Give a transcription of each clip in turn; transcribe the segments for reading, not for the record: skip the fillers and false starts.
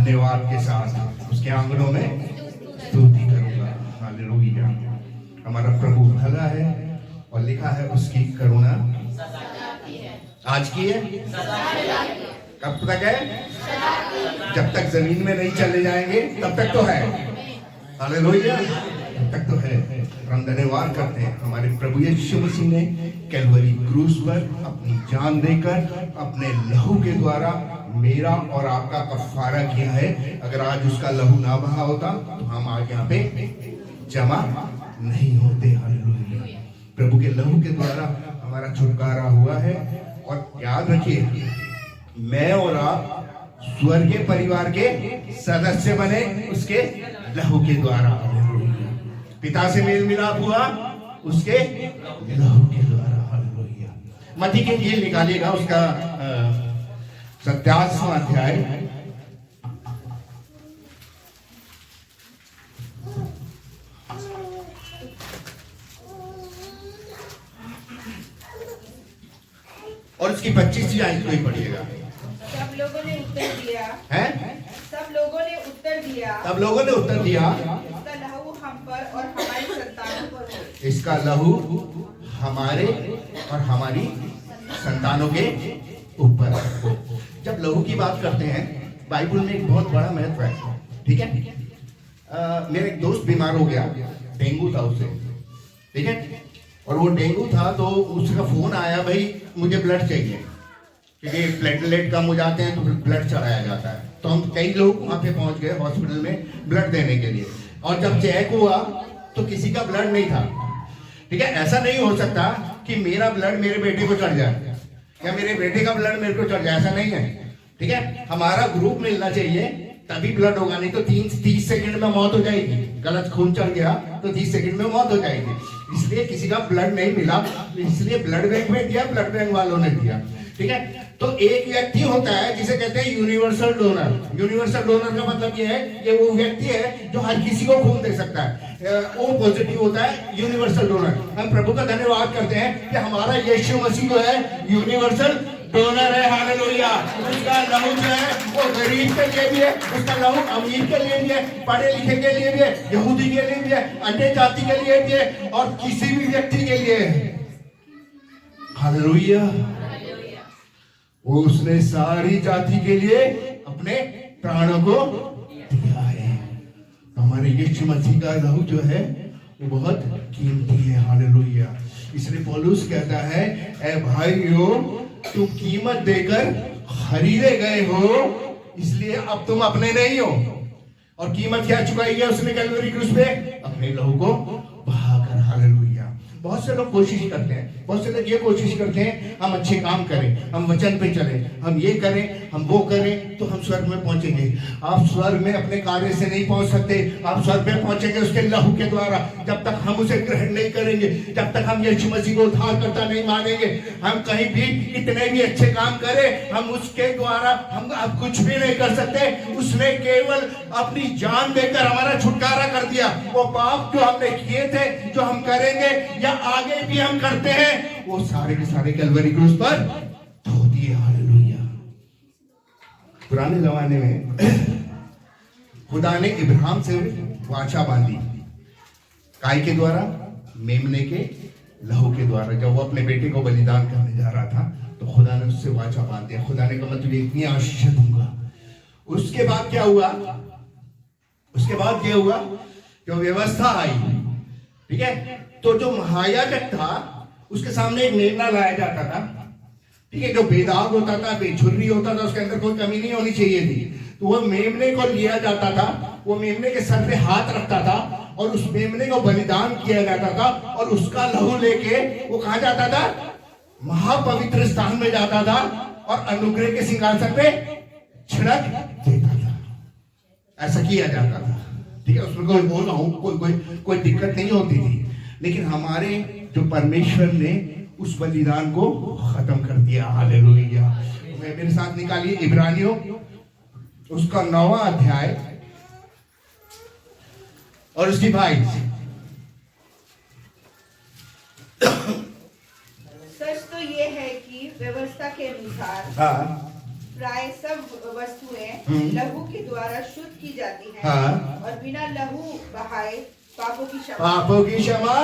धन्यवाद के साथ उसके आंगनों में स्तुति करूंगा। हालेलुया। हमारा प्रभु भला है और लिखा है उसकी करुणा आज की है, कब तक है? जब तक जमीन में नहीं चले जाएंगे तब तक तो है। हालेलुया, तब तक तो है। हम धन्यवाद करते हैं हमारे प्रभु यीशु मसीह ने कैलवरी क्रूस पर अपनी जान देकर अपने लहू के द्वारा मेरा और आपका कफारा किया है। अगर आज उसका लहू ना बहा होता तो हम आज यहाँ पे जमा नहीं होते। हालेलुया। प्रभु के लहू के द्वारा हमारा छुटकारा हुआ है। और याद रखिए, मैं और आप स्वर्गीय परिवार के सदस्य बने उसके लहू के द्वारा। पिता से मेल मिलाप हुआ उसके लहू के द्वारा। हालेलुया। मत्ती के इंजील निकालिएगा, उसका 27वां अध्याय। और उसकी 25वीं आयत को ही पढ़िएगा। सब लोगों ने उत्तर दिया है, सब लोगों ने उत्तर दिया, सब लोगों ने उत्तर दिया, इसका लहू हम पर और हमारी संतानों पर हो। इसका लहू हमारे और हमारी संतानों के ऊपर हो। जब लहू की बात करते हैं बाइबल में एक बहुत बड़ा महत्व है। ठीक है, मेरा एक दोस्त बीमार हो गया, डेंगू था उसे। ठीक है, और वो डेंगू था तो उसका फोन आया, भाई मुझे ब्लड चाहिए, क्योंकि प्लेटलेट कम हो जाते हैं तो ब्लड चढ़ाया जाता है। तो हम कई लोग वहां पे पहुंच गए हॉस्पिटल में ब्लड देने के लिए। और जब चेक हुआ तो किसी का ब्लड नहीं था। ठीक है, ऐसा नहीं हो सकता कि मेरा ब्लड मेरे बेटे को चढ़ जाए या मेरे बेटे का ब्लड मेरे को चढ़ जाए, ऐसा नहीं है। ठीक है, हमारा ग्रुप मिलना चाहिए तभी ब्लड होगा, नहीं तो 30 सेकंड में मौत हो जाएगी। गलत खून चढ़ गया तो 30 सेकंड में मौत हो जाएगी। इसलिए किसी का ब्लड नहीं मिला, इसलिए ब्लड बैंक में दिया, ब्लड बैंक वालों ने दिया। ठीक है, तो एक व्यक्ति होता है जिसे कहते हैं यूनिवर्सल डोनर। यूनिवर्सल डोनर का मतलब यह है कि वो व्यक्ति है जो हर किसी को खून दे सकता है। वो पॉजिटिव होता है यूनिवर्सल डोनर। हम प्रभु का धन्यवाद करते हैं कि हमारा यीशु मसीह जो है यूनिवर्सल डोनर है। हालेलुया। उसका लहू जो है वो गरीब के लिए भी है, उसका लहू अमीर के लिए भी है, पढ़े लिखे के लिए भी है, यहूदी के लिए भी है, अन्य जाति के लिए भी है, और किसी भी व्यक्ति के लिए है। हालेलुया। वो उसने सारी जाति के लिए अपने प्राणों को दिया है। हमारे यीशु मसीह का लहू जो है वो बहुत कीमती है। हालेलुया। इसलिए पौलुस कहता है, ए भाइयों तुम कीमत देकर खरीदे गए हो, इसलिए अब तुम अपने नहीं हो। और कीमत क्या चुकाई है उसने कैलवरी क्रूस पे? अपने लहू को बहाकर। हालेलुया। बहुत से लोग कोशिश करते हैं, बहुत से लोग ये कोशिश करते हैं हम अच्छे काम करें, हम वचन पे चलें, हम ये करें, हम वो करें तो हम स्वर्ग में पहुंचेंगे। आप स्वर्ग में अपने कार्य से नहीं पहुंच सकते, आप स्वर्ग में पहुंचेंगे उसके लहू के द्वारा। जब तक हम उसे ग्रहण नहीं करेंगे, जब तक हम यीशु मसीह को उद्धारकर्ता नहीं मानेंगे, हम कहीं भी कितने भी अच्छे काम करें, हम उसके द्वारा हम अब कुछ भी नहीं कर सकते। उसने केवल अपनी जान देकर हमारा छुटकारा कर दिया। वो पाप जो हमने किए थे, जो हम करेंगे या आगे भी हम करते हैं, वो सारे के सारे कैलवरी क्रूस पर धो दिए। हालेलुया। पुराने जमाने में खुदा ने इब्राहिम से वाचा बांधी, काय के द्वारा? मेमने के लहू के द्वारा। जब वो अपने बेटे को बलिदान करने जा रहा था तो खुदा ने उससे वाचा बांध दिया। खुदा ने कहा मैं तुझे इतनी आशीष दूंगा। उसके बाद क्या हुआ? उसके बाद क्या हुआ? जो व्यवस्था आई, ठीक है, तो जो महायाजक था उसके सामने एक मेमना लाया जाता था। ठीक है, जो बेदाग होता था, बेछुर्री होता था, उसके अंदर कोई कमी नहीं होनी चाहिए थी। तो वो मेमने को लिया जाता था, वो मेमने के सर पे हाथ रखता था और उस मेमने को बलिदान किया जाता था। और उसका लहू लेके वो कहा जाता था? महापवित्र स्थान में जाता था और अनुग्रह के सिंहासन पे छिड़क देता था। ऐसा किया जाता था। ठीक है, उसमें कोई बोल रहा हूं, कोई दिक्कत नहीं होती थी। लेकिन हमारे जो परमेश्वर ने उस बलिदान को खत्म कर दिया। हालेलुया। मेरे साथ निकालिए इब्रानियों उसका 9वां अध्याय और उसकी 22। सच तो ये है कि व्यवस्था के अनुसार हाँ, प्राय सब वस्तुएं लहू के द्वारा शुद्ध की जाती हैं। हाँ। और बिना लहू बहाए पापों की क्षमा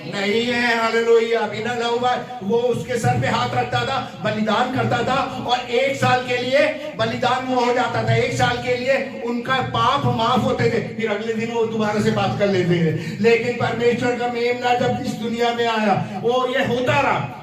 नहीं है। हालेलुया। बिना लहू बहाए वो उसके सर पे हाथ रखता था, बलिदान करता था और 1 साल के लिए बलिदान वो हो जाता था। 1 साल के लिए उनका पाप माफ होते थे, फिर अगले दिन वो दोबारा से बात कर लेते थे। लेकिन परमेश्वर का मेमना जब इस दुनिया में आया, वो ये होता रहा।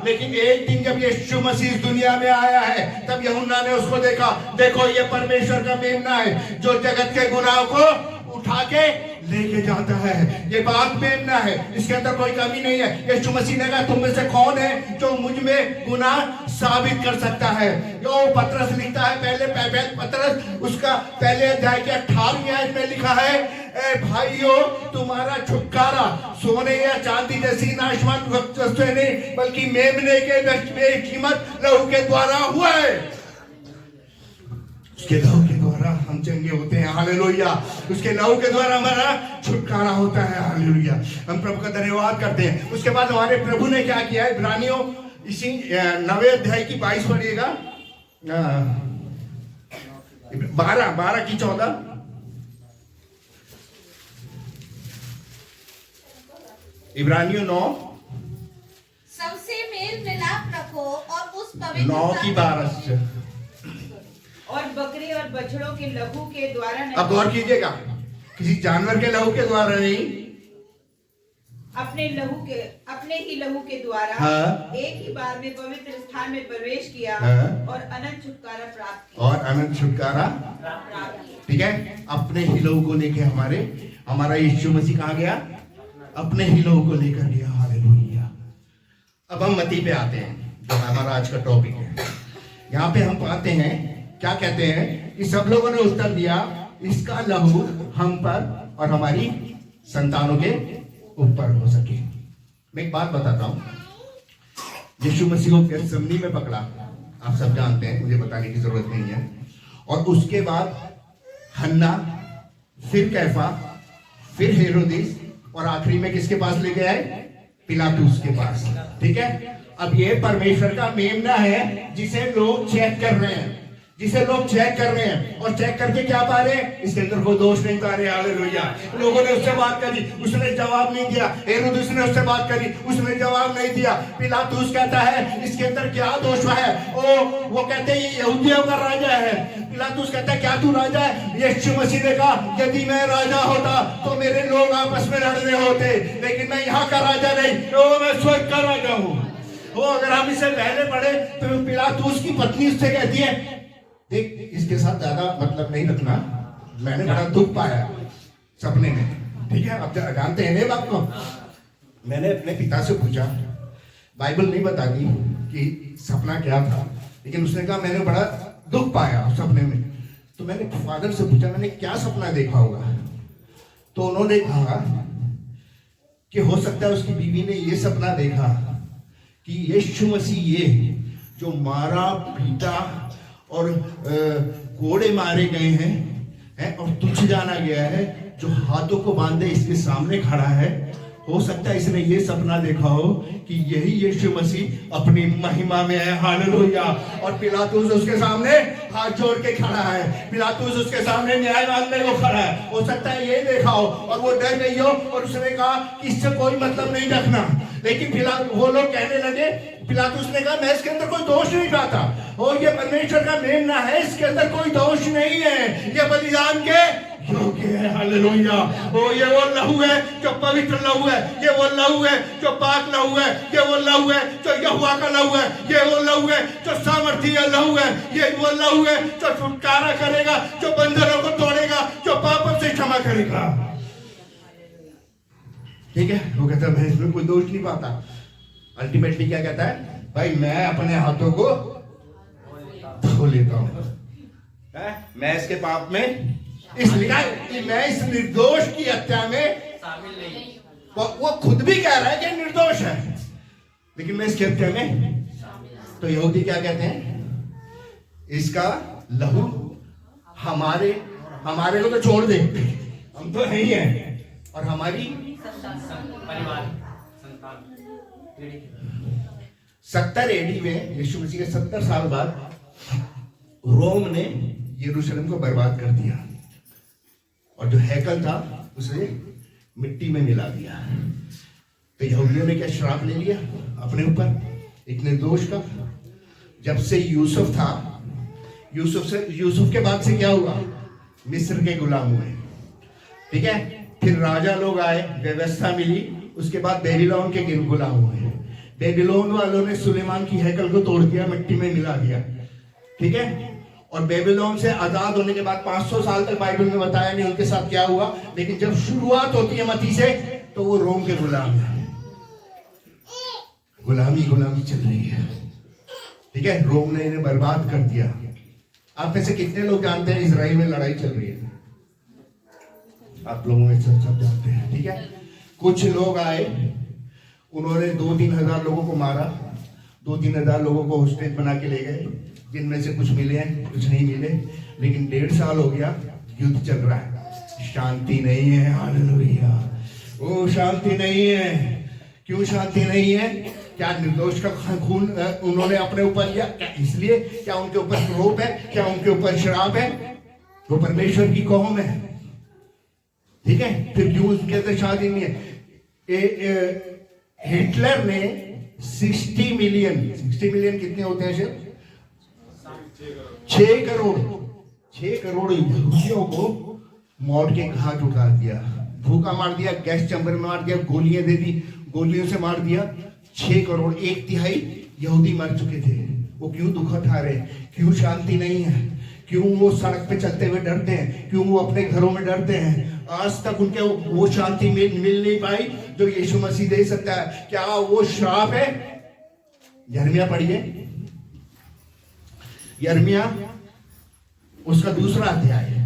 लेकिन एक दिन जब यीशु मसीह इस दुनिया में आया है, तब यूहन्ना ने उसको देखा, देखो ये परमेश्वर का मेमना है जो जगत के गुनाह को उठा के लेके जाता है। ये बात मेमना है, इसके अंदर कोई कमी नहीं है। यीशु मसीह ने कहा, तुम में से कौन है जो मुझ में गुनाह साबित कर सकता है? यो पतरस लिखता है, पहले पतरस उसका पहले अध्याय के 18वीं आयत में लिखा है, ए भाइयों, तुम्हारा छुटकारा सोने या चांदी जैसी नाशवान वस्तु से नहीं, बल्कि मेमने के बेकीमत लहू के द्वारा हुआ है। उसके लहू के द्वारा हम चंगे होते हैं। हालेलुया। उसके लहू के द्वारा हमारा छुटकारा होता है। हालेलुया। हम प्रभु का धन्यवाद करते हैं। उसके बाद हमारे प्रभु ने क्या किया है? इब्रानियों इसी 9वें अध्याय की 22 पढ़िएगा, 12 की 14। इब्रानियों 9 सबसे मेल मिलाप रखो और उस पवित्र 9 की 12 से। और बकरे और बछड़ों के लहू के द्वारा नहीं, अब गौर कीजिएगा, किसी जानवर के लहू के द्वारा नहीं, अपने ही लहू के द्वारा हाँ। एक ही बार में पवित्र स्थान में प्रवेश किया हाँ। और अनंत छुटकारा प्राप्त किया। ठीक है। अपने ही लहू को लेके हमारा यीशु मसीह कहाँ गया? अपने ही लहू को लेकर गया। हालेलुया। अब हम मत्ती पे आते हैं, जो हमारा आज का टॉपिक है। यहाँ पे हम पाते हैं, क्या कहते हैं कि सब लोगों ने उत्तर दिया, इसका लहू हम पर और हमारी संतानों के ऊपर हो सके। मैं एक बात बताता हूं, यीशु मसीह को गेत्सेमनी में पकड़ा, आप सब जानते हैं, मुझे बताने की जरूरत नहीं है। और उसके बाद हन्ना, फिर कैफा, फिर हेरोदिस, और आखिरी में किसके पास ले गया है? पिलातुस के पास। ठीक है। अब ये परमेश्वर का मेमना है जिसे लोग चेक कर रहे हैं, और चेक करके क्या पा रहे हैं? इसके अंदर कोई दोष नहीं पा रहे। हालेलुया। लोगों ने उससे बात करी, उसने जवाब नहीं दिया। हेरोदिस ने उससे बात करी, उसने जवाब नहीं दिया। पिलातुस कहता है, इसके अंदर क्या दोष है? वो कहते हैं ये यहूदियों का राजा है। पिलातुस कहता है, क्या तू राजा है? यीशु मसीह ने कहा, यदि मैं राजा होता तो मेरे लोग आपस में लड़ रहे होते, लेकिन मैं यहाँ का राजा नहीं, मैं स्वर्ग का राजा हूँ। अगर हम इसे पहले पढ़े तो पिलातुस की पत्नी उससे कहती है, देख, इसके साथ ज्यादा मतलब नहीं रखना, मैंने बड़ा दुख पाया सपने में। ठीक है। अब जानते हैं बात को। मैंने अपने पिता से पूछा, बाइबल नहीं बताती कि सपना क्या था, लेकिन उसने कहा मैंने बड़ा दुख पाया सपने में। तो मैंने फादर से पूछा, मैंने क्या सपना देखा होगा? तो उन्होंने कहा कि हो सकता है उसकी बीवी ने ये सपना देखा कि यीशु मसीह ये जो मारा पीटा और कोड़े मारे गए हैं और तुच्छ जाना गया है, जो हाथों को बांधे इसके सामने खड़ा है, हो सकता है इसने ये सपना देखा हो कि यही यीशु मसीह अपनी महिमा में है। हालेलुया। और पिलातुस उसके सामने हाथ जोड़ के खड़ा है, पिलातुस उसके सामने न्याय मांगने को खड़ा है। हो सकता है ये देखा हो और वो डर गई हो और उसने कहा कि इससे कोई मतलब नहीं रखना। लेकिन वो लोग कहने लगे, पिलातुस ने कहा मैं इसके अंदर कोई दोष नहीं पाता, और ये परमेश्वर का मेमना है, इसके अंदर कोई दोष नहीं है, ये बलिदान के योग्य है। हालेलुया। ये वो लहू है जो पवित्र लहू है, ये वो लहू है जो पाक लहू है, ये वो लहू है जो यहोवा का लहू है, ये वो लहू है जो सामर्थ्य लहू है, ये वो लहू है जो छुटकारा करेगा, जो बंधनों को तोड़ेगा, जो पापों से क्षमा करेगा। ठीक है। वो कहता है मैं इसमें कोई दोष नहीं पाता। अल्टीमेटली क्या कहता है? भाई मैं अपने हाथों को धो लेता हूं, मैं इसके पाप में इसलिए मैं इस निर्दोष की हत्या में शामिल नहीं। वो खुद भी कह रहा है कि निर्दोष है, लेकिन मैं इसकी हत्या में। तो यहूदी क्या कहते हैं? इसका लहू हमारे को तो छोड़ दे, हम तो नहीं है, और हमारी परिवार 70 AD में यीशु मसीह के 70 साल बाद रोम ने यरूशलेम को बर्बाद कर दिया और जो हैकल था उसे मिट्टी में मिला दिया। तो यहूदियों ने क्या श्राप ले लिया अपने ऊपर एक निर्दोष का। जब से यूसुफ था, यूसुफ के बाद से क्या हुआ, मिस्र के गुलाम हुए, ठीक है। फिर राजा लोग आए, व्यवस्था मिली, उसके बाद बेबीलोन के गुलाम हुए। बेबीलोन वालों ने सुलेमान की हैकल को तोड़ दिया, मिट्टी में मिला दिया, ठीक है। और बेबीलोन से आजाद होने के बाद 500 साल तक बाइबल में बताया नहीं उनके साथ क्या हुआ, लेकिन जब शुरुआत होती है मती से तो वो रोम के गुलाम है। गुलामी चल रही है, ठीक है। रोम ने इन्हें बर्बाद कर दिया। आप में से कितने लोग जानते हैं इजराइल में लड़ाई चल रही है? आप लोगों में सब जानते हैं, ठीक है। कुछ लोग आए, उन्होंने 2-3 हजार लोगों को मारा, 2-3 हजार लोगों को होस्टेज बना के ले गए, जिनमें से कुछ मिले हैं, कुछ नहीं मिले। लेकिन 1.5 साल हो गया, युद्ध चल रहा है, शांति नहीं है। हालेलुया, वो शांति नहीं है। क्यों शांति नहीं है? क्या निर्दोष का खून उन्होंने अपने ऊपर लिया? क्या इसलिए? क्या उनके ऊपर आरोप है? क्या उनके ऊपर शराब है? वो परमेश्वर की कौम है, ठीक है। फिर क्यों उसके अंदर शांति नहीं है? हिटलर ने 60 मिलियन कितने होते हैं सर? 6 करोड़ यहूदियों को मौत के घाट उतार दिया, भूखा मार दिया, गैस चैम्बर में मार दिया, गोलियां दे दी, गोलियों से मार दिया। 6 करोड़, 1/3 यहूदी मर चुके थे। वो क्यों दुख उठा रहे? क्यों शांति नहीं है? क्यों वो सड़क पे चलते हुए डरते हैं? क्यों वो अपने घरों में डरते हैं? आज तक उनके वो शांति मिल नहीं पाई जो यीशु मसीह दे सकता है। क्या वो श्राप है? यिर्मयाह पढ़िए, यिर्मयाह उसका 2रा अध्याय है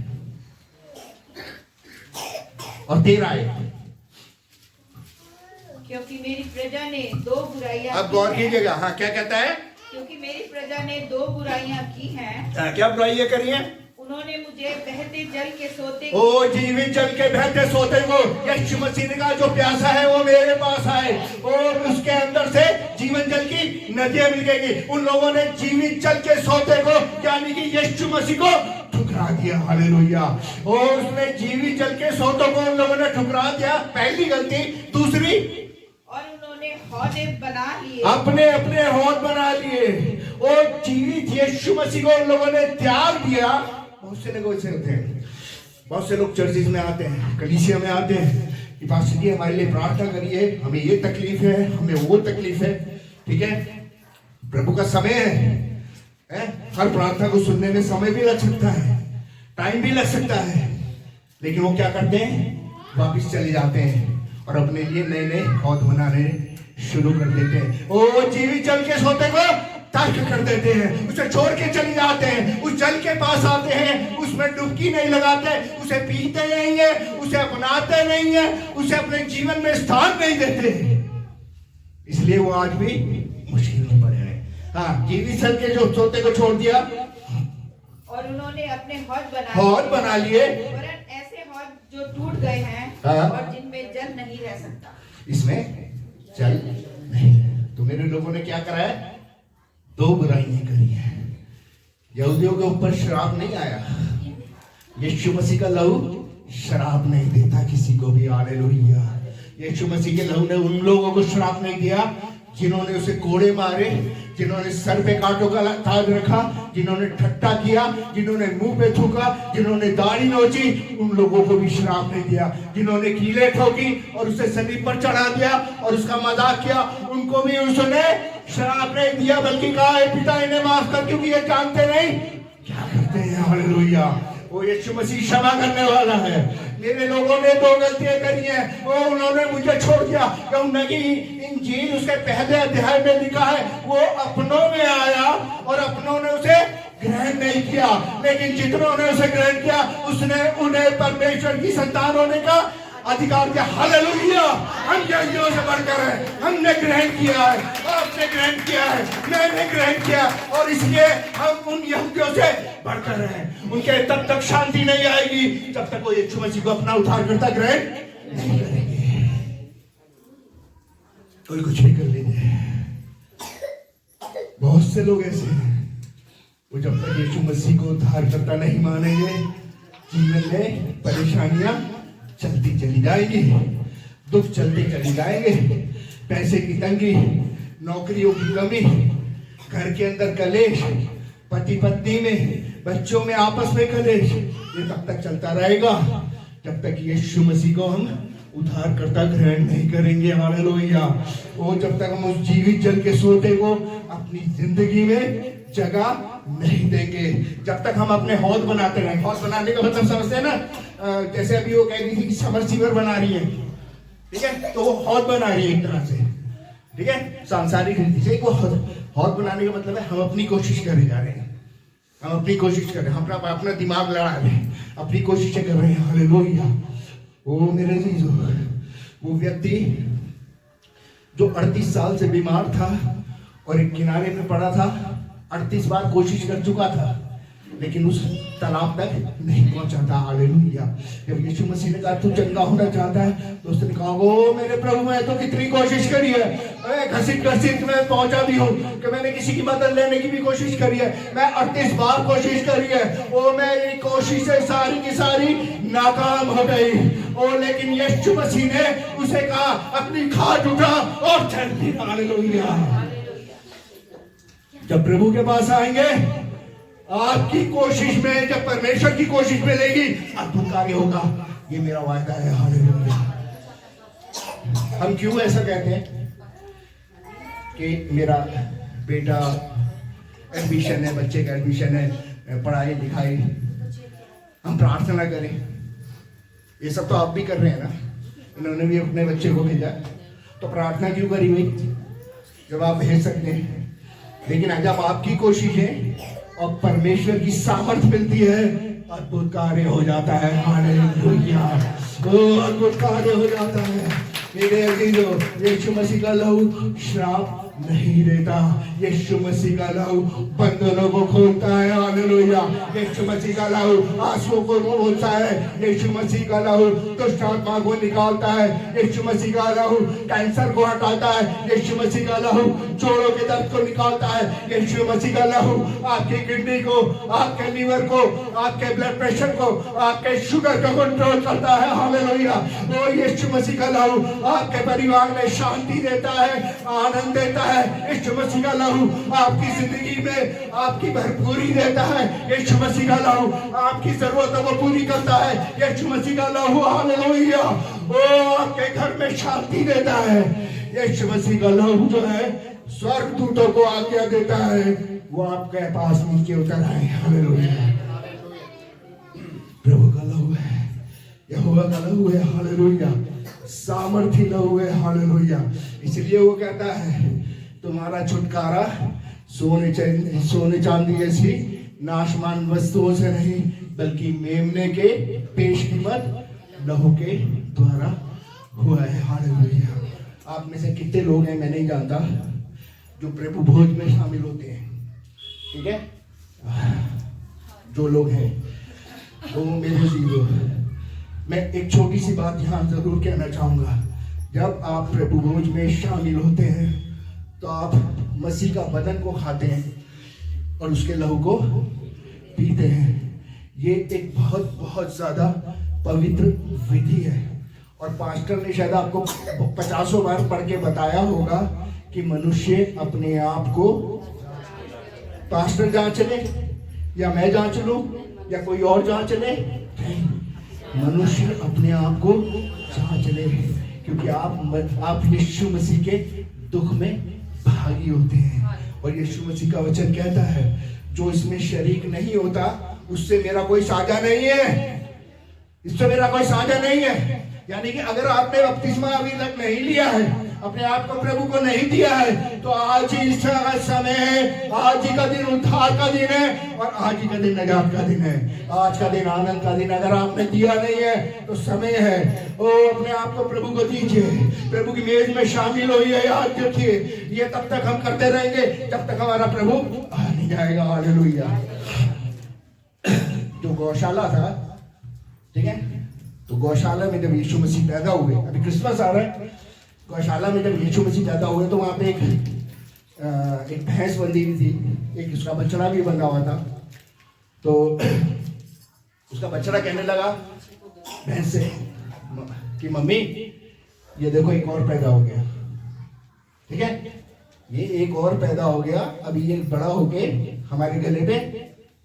और 13 आयत। क्योंकि मेरी प्रजा ने 2 बुराइयां, अब गौर कीजिएगा। हाँ, क्या कहता है? क्योंकि मेरी प्रजा ने 2 बुराइयां की हैं। क्या बुराइयां करी हैं? उन्होंने मुझे बहते जल के सोते, ओ जीवित जल के बहते सोते को यीशु मसीह ने कहा जो प्यासा है वो मेरे पास आए और उसके अंदर से जीवन जल की नदियां मिलेगी। उन लोगों ने जीवित जल के सोते को यानी कि यीशु मसीह को ठुकरा दिया। हालेलुया। और उसने जीवित जल के सोतों को उन लोगों ने ठुकरा दिया, पहली गलती। दूसरी, और उन्होंने हौदे बना लिए, अपने हौद बना लिए और जीवित यीशु मसीह को उन लोगों ने त्याग दिया। बहुत से लोग ऐसे होते हैं, बहुत से लोग चर्चिस में आते हैं, कलीसिया में आते हैं कि पास्टर जी हमारे लिए प्रार्थना करिए, हमें ये तकलीफ है, हमें वो तकलीफ है, ठीक है। प्रभु का समय है, हर प्रार्थना को सुनने में समय भी लग सकता है, टाइम भी लग सकता है, लेकिन वो क्या करते हैं? वापिस चले जाते हैं और अपने लिए नए हौद बनाने शुरू कर देते हैं। वो जीवित जल के सोते को तर्क कर देते हैं, उसे छोड़ के चले जाते हैं, उस जल के पास आते हैं, उसमें डुबकी नहीं लगाते, उसे पीते नहीं है, उसे अपनाते नहीं है, उसे अपने जीवन में स्थान नहीं देते, इसलिए वो आज भी मुश्किल में पड़े हैं। हाँ, जीवित जल के जो सोते को छोड़ दिया और उन्होंने अपने हौद बना लिए, ऐसे हौद जो टूट गए हैं। हाँ? और जिनमें जल नहीं रह सकता, इसमें जल नहीं। तो मेरे लोगों ने क्या करा है? 2 बुराइयां करी है। यहूदियों के ऊपर श्राप नहीं आया, यीशु मसीह का लहू श्राप नहीं देता किसी को भी। हालेलुया। यीशु मसीह के लहू ने उन लोगों को श्राप नहीं दिया जिन्होंने उसे कोड़े मारे, जिन्होंने सर पे कांटों का ताज रखा, जिन्होंने ठट्टा किया, जिन्होंने मुंह पे थूका, जिन्होंने दाढ़ी नोची, उन लोगों को भी श्राप नहीं दिया। जिन्होंने कीले ठोकी और उसे सलीब पर चढ़ा दिया और उसका मजाक किया, उनको भी उसने श्राप नहीं दिया, बल्कि कहा पिता इन्हें माफ कर, क्योंकि ये जानते नहीं क्या करते हैं। हालेलुया। वो यीशु मसीह क्षमा करने वाला है। मेरे लोगों ने 2 गलतियां करी हैं, वो उन्होंने मुझे छोड़ दिया। यूहन्ना की इंजील उसके पहले अध्याय में लिखा है, वो अपनों में आया और अपनों ने उसे ग्रहण नहीं किया, लेकिन जितनों ने उसे ग्रहण किया उसने उन्हें परमेश्वर की संतान होने का अधिकार दिया। हालेलुया। हम यहूदियों से बढ़कर हैं, हमने ग्रहण किया है, आपने ग्रहण किया है, मैंने ग्रहण किया, और इसलिए हम उन यहूदियों से बढ़कर हैं। उनके तब तक शांति नहीं आएगी जब तक वो यीशु मसीह को अपना उद्धारकर्ता ग्रहण नहीं करेंगे। कोई कुछ भी कर लीजिए, बहुत से लोग ऐसे हैं, वो जब तक यीशु मसीह को उद्धारकर्ता नहीं मानेंगे, जीवन में परेशानियां चलती चली जाएंगी, दुख चलते चले जाएंगे, पैसे की तंगी, नौकरियों की कमी, घर के अंदर कलेश, पति पत्नी में, बच्चों में आपस में कलेश, ये तब तक चलता रहेगा जब तक यीशु मसीह को हम उद्धारकर्ता ग्रहण नहीं करेंगे। हालेलुया। वो जब तक हम उस जीवित जल के सोते को अपनी जिंदगी में जगह नहीं देंगे, जब तक हम अपने हौद बनाते रहेंगे। हौद बनाने का मतलब समझते हैं ना, जैसे अभी वो कह रही थी कि समरसीवर बना रही है, ठीक है, तो वो हौद बना रही है एक तरह से, ठीक है, सांसारिक रीति से। वो हौद बनाने का मतलब है हम अपनी कोशिश करे जा रहे हैं, हम अपनी कोशिश कर रहे हैं, हम अपना दिमाग लड़ा रहे हैं, अपनी कोशिशें कर रहे हैं। हालेलुया। वो मेरे जीजो, वो व्यक्ति जो 38 साल से बीमार था और एक किनारे में पड़ा था, 38 बार कोशिश कर चुका था, लेकिन उस तालाब तक नहीं पहुंचा था। हालेलुया। जब यीशु मसीह ने कहा तू चंगा होना चाहता है, तो उसने कहा वो मेरे प्रभु, मैं तो कितनी कोशिश करी है, घसीट में पहुंचा भी हूँ कि मैंने किसी की मदद लेने की भी कोशिश करी है, मैं 38 बार कोशिश करी है, वो मेरी कोशिशें सारी की सारी नाकाम हो गई। ओ लेकिन यीशु मसीह ने उसे कहा अपनी खाट उठा और चल फिर। हालेलुया। जब प्रभु के पास आएंगे, आपकी कोशिश में, जब परमेश्वर की कोशिश में लेगी, अद्भुत कार्य होगा, ये मेरा वायदा है। हालेलुया। हम क्यों ऐसा कहते हैं कि मेरा बेटा एडमिशन है, बच्चे का एडमिशन है, पढ़ाई लिखाई, हम प्रार्थना करें, ये सब तो आप भी कर रहे हैं ना, इन्होंने भी अपने बच्चे को भेजा, तो प्रार्थना क्यों करी भाई जब आप भेज सकते हैं। लेकिन जब आपकी कोशिश है और परमेश्वर की सामर्थ्य मिलती है, अद्भुत कार्य हो जाता है। हालेलुया। अद्भुत कार्य हो जाता है। मेरे अजीजों, यीशु मसीह का लहू श्राप नहीं देता, यीशु मसीह का लहू बंधनों को खोलता है। हालेलुया। यीशु मसीह का लहू आंसुओं को खोलता है, यीशु मसीह का लहू दुष्ट आत्मा को निकालता है, यीशु मसीह का लहू कैंसर को हटाता है, यीशु मसीह का लहू जोड़ों के दर्द को निकालता है, यीशु मसीह का लहू आपकी किडनी को, आपके लीवर को, आपके ब्लड प्रेशर को, आपके शुगर को कंट्रोल करता है। हालेलुया। वो यीशु मसीह का लहू आपके परिवार में शांति देता है, आनंद देता है। यीशु मसीह का लहू आपकी जिंदगी में आपकी भरपूरी देता है, यीशु मसीह का लहू आपकी जरूरतों को पूरी करता है, यीशु मसीह का लहू हालेलुया वो आपके घर में शांति देता है। यीशु मसीह का लहू जो है स्वर्गदूतों को आज्ञा देता है वो आपके पास नीचे उतर आए। हालेलुया। प्रभु का लहू है, यहोवा का लहू है। हालेलुया। सामर्थी लहू है। हालेलुया। इसलिए वो कहता है तुम्हारा छुटकारा सोने चांदी जैसी नाशमान वस्तुओं से नहीं, बल्कि मेमने के पेश कीमत लहू के द्वारा हुआ है। हालेलुया। आप में से कितने लोग हैं मैं नहीं जानता जो प्रभु भोज में शामिल होते हैं, ठीक है, जो लोग हैं वो मेरे जीरो। मैं एक छोटी सी बात यहाँ जरूर कहना चाहूंगा, जब आप प्रभु भोज में शामिल होते हैं तो आप मसीह का बदन को खाते हैं और उसके लहू को पीते हैं। ये एक बहुत बहुत ज्यादा पवित्र विधि है और पास्टर ने शायद आपको 50 बार पढ़ के बताया होगा कि मनुष्य अपने आप को, पास्टर जांच ले या मैं जांच लूं या कोई और जांच ले, मनुष्य अपने आप को जांच ले, क्योंकि आप यीशु मसीह के दुख में भागी होते हैं। और यीशु मसीह का वचन कहता है जो इसमें शरीक नहीं होता उससे मेरा कोई साझा नहीं है, इससे मेरा कोई साझा नहीं है। यानी कि अगर आपने बपतिस्मा अभी तक नहीं लिया है, अपने आप को प्रभु को नहीं दिया है, तो आज ही समय है, आज ही का दिन उद्धार का दिन है और आज ही का दिन नजात का दिन है, आज का दिन आनंद का दिन। अगर आपने दिया नहीं है तो समय है, ओ अपने आप को प्रभु को दीजिए, प्रभु की मेज में शामिल होइए। याद रखिए ये तब तक हम करते रहेंगे जब तक हमारा प्रभु आ नहीं जाएगा। हालेलुया। जो गौशाला था, ठीक है, तो गौशाला में जब यीशु मसीह पैदा हुए, अभी क्रिसमस आ रहा है, गौशाला में जब यीशु मसीह पैदा हुए तो वहां पे एक भैंस बंधी हुई थी, एक उसका बछड़ा भी बंधा हुआ था। तो उसका बच्चा कहने लगा बहन से कि मम्मी ये देखो एक और पैदा हो गया, ठीक है, ये एक और पैदा हो गया, अभी ये बड़ा होके हमारे गले पे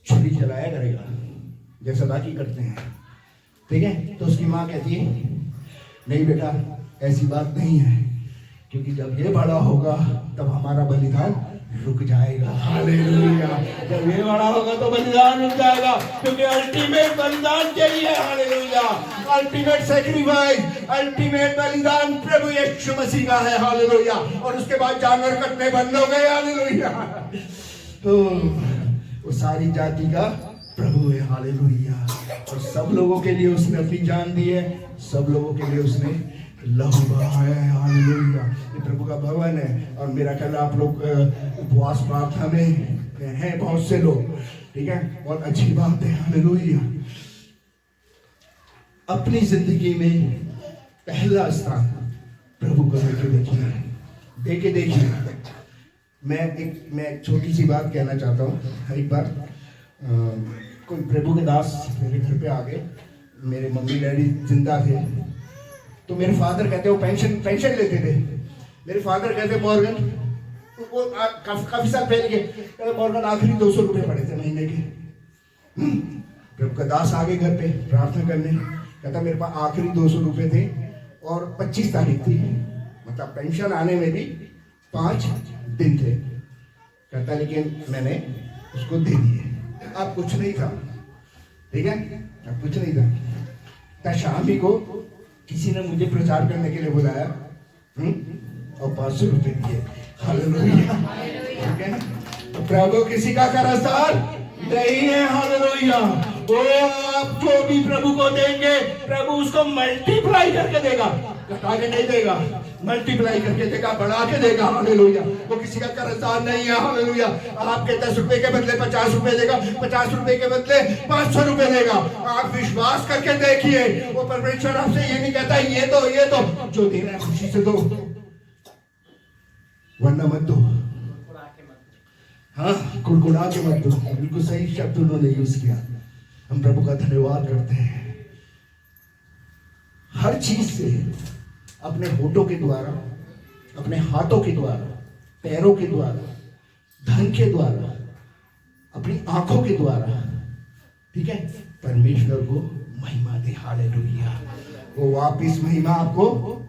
छुरी चलाया करेगा जैसा बाकी करते हैं, ठीक है। तो उसकी माँ कहती है नहीं बेटा ऐसी बात नहीं है, क्योंकि जब ये बड़ा होगा तब हमारा बलिदान रुक जाएगा। हालेलुया। जब ये बड़ा होगा तो बलिदान रुक जाएगा, क्योंकि अल्टीमेट बलिदान चाहिए। हालेलुया। अल्टीमेट सैक्रिफाइस, अल्टीमेट बलिदान प्रभु यीशु मसीह का है। हालेलुया। और उसके बाद जानवर कटने बंद हो गए। हालेलुया। तो वो सारी जाति का प्रभु है। हालेलुया। और सब लोगों के लिए उसने अपनी जान दी है, सब लोगों के लिए उसने लहू बहाया है। हालेलुया। ये प्रभु का भवन है। और मेरा ख्याल आप लोग उपवास प्रार्थना में हैं बहुत से लोग, ठीक है, बहुत अच्छी बात है। हालेलुया। अपनी जिंदगी में पहला स्थान प्रभु को देके देखिए। मैं एक छोटी सी बात कहना चाहता हूँ। एक बार कोई प्रभु के दास मेरे घर पे आ गए। मेरे मम्मी डैडी जिंदा थे, तो मेरे फादर कहते वो पेंशन लेते थे। मेरे फादर कहते मॉर्गन, वो काफी साल पहले के मॉर्गन आखिरी 200 रुपये पड़े थे महीने के। प्रभु का दास आ गए घर पे प्रार्थना करने, कहता मेरे पास आखिरी 200 रुपये थे और 25 तारीख थी, मतलब पेंशन आने में भी 5 दिन थे। कहता लेकिन मैंने उसको दे दिए। अब कुछ नहीं था, ठीक है, अब कुछ नहीं था। शाम ही को किसी ने मुझे प्रचार करने के लिए बुलाया और 500 रुपये दिए। हालेलुया। ठीक है। तो प्रभु किसी का कर्जदार नहीं है। हालेलुया। वो आप जो भी प्रभु को देंगे प्रभु उसको मल्टीप्लाई करके देगा, घटा के नहीं देगा, मल्टीप्लाई करके देगा, बढ़ा के देगा। हालेलुया। वो किसी का कर्जदार नहीं है। हालेलुया। आपके 10 रुपए के बदले 50 रुपए देगा, 50 रुपए के बदले 500 रुपए देगा। आप विश्वास करके देखिए। वो परमेश्वर आपसे ये नहीं कहता ये दो, जो दे रहा है खुशी से दो, वरना मत दो। हाँ, कुड़कुड़ा के मत दो। बिल्कुल सही शब्द उन्होंने यूज किया। हम प्रभु का धन्यवाद करते हैं। हर चीज से अपने होठों के द्वारा, अपने हाथों के द्वारा, पैरों के द्वारा, धन के द्वारा, अपनी आंखों के द्वारा, ठीक है, परमेश्वर को महिमा दे। हालेलुया। वो वापिस महिमा आपको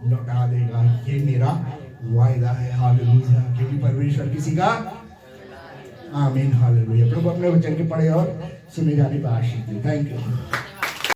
लौटा देगा। ये मेरा वायदा है। हालेलुया। क्योंकि परमेश्वर किसी का आमीन। हालेलुया। प्रभु अपने वचन के पढ़े और सुने जाने पर आशीष दे। Thank you.